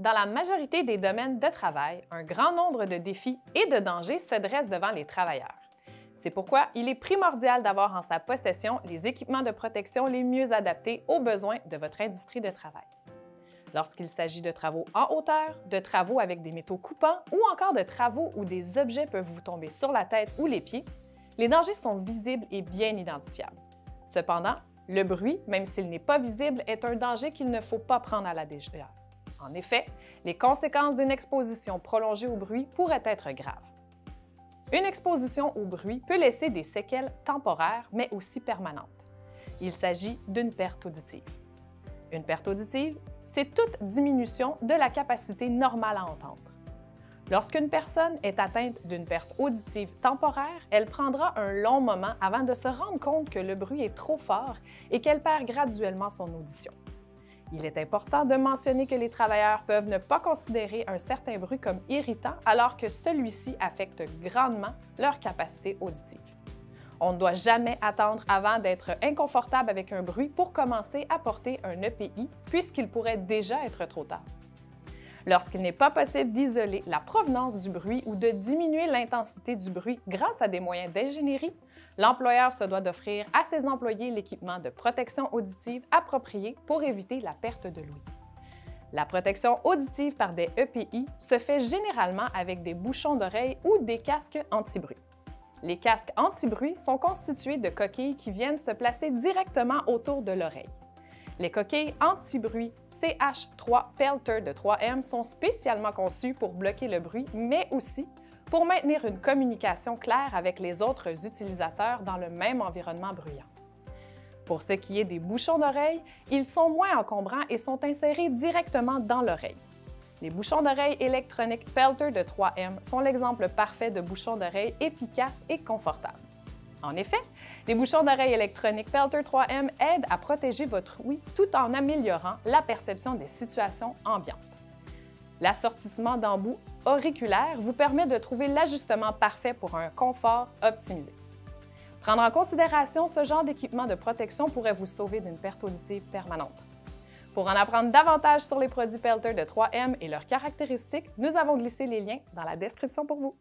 Dans la majorité des domaines de travail, un grand nombre de défis et de dangers se dressent devant les travailleurs. C'est pourquoi il est primordial d'avoir en sa possession les équipements de protection les mieux adaptés aux besoins de votre industrie de travail. Lorsqu'il s'agit de travaux en hauteur, de travaux avec des métaux coupants ou encore de travaux où des objets peuvent vous tomber sur la tête ou les pieds, les dangers sont visibles et bien identifiables. Cependant, le bruit, même s'il n'est pas visible, est un danger qu'il ne faut pas prendre à la légère. En effet, les conséquences d'une exposition prolongée au bruit pourraient être graves. Une exposition au bruit peut laisser des séquelles temporaires, mais aussi permanentes. Il s'agit d'une perte auditive. Une perte auditive, c'est toute diminution de la capacité normale à entendre. Lorsqu'une personne est atteinte d'une perte auditive temporaire, elle prendra un long moment avant de se rendre compte que le bruit est trop fort et qu'elle perd graduellement son audition. Il est important de mentionner que les travailleurs peuvent ne pas considérer un certain bruit comme irritant alors que celui-ci affecte grandement leur capacité auditive. On ne doit jamais attendre avant d'être inconfortable avec un bruit pour commencer à porter un EPI puisqu'il pourrait déjà être trop tard. Lorsqu'il n'est pas possible d'isoler la provenance du bruit ou de diminuer l'intensité du bruit grâce à des moyens d'ingénierie, l'employeur se doit d'offrir à ses employés l'équipement de protection auditive approprié pour éviter la perte de l'ouïe. La protection auditive par des EPI se fait généralement avec des bouchons d'oreille ou des casques anti-bruit. Les casques anti-bruit sont constitués de coquilles qui viennent se placer directement autour de l'oreille. Les coquilles anti-bruit CH3 Pelter de 3M sont spécialement conçues pour bloquer le bruit, mais aussi pour maintenir une communication claire avec les autres utilisateurs dans le même environnement bruyant. Pour ce qui est des bouchons d'oreille, ils sont moins encombrants et sont insérés directement dans l'oreille. Les bouchons d'oreille électroniques Pelter de 3M sont l'exemple parfait de bouchons d'oreille efficaces et confortables. En effet, les bouchons d'oreille électroniques Pelter 3M aident à protéger votre ouïe tout en améliorant la perception des situations ambiantes. L'assortissement d'embouts auriculaires vous permet de trouver l'ajustement parfait pour un confort optimisé. Prendre en considération ce genre d'équipement de protection pourrait vous sauver d'une perte auditive permanente. Pour en apprendre davantage sur les produits Pelter de 3M et leurs caractéristiques, nous avons glissé les liens dans la description pour vous.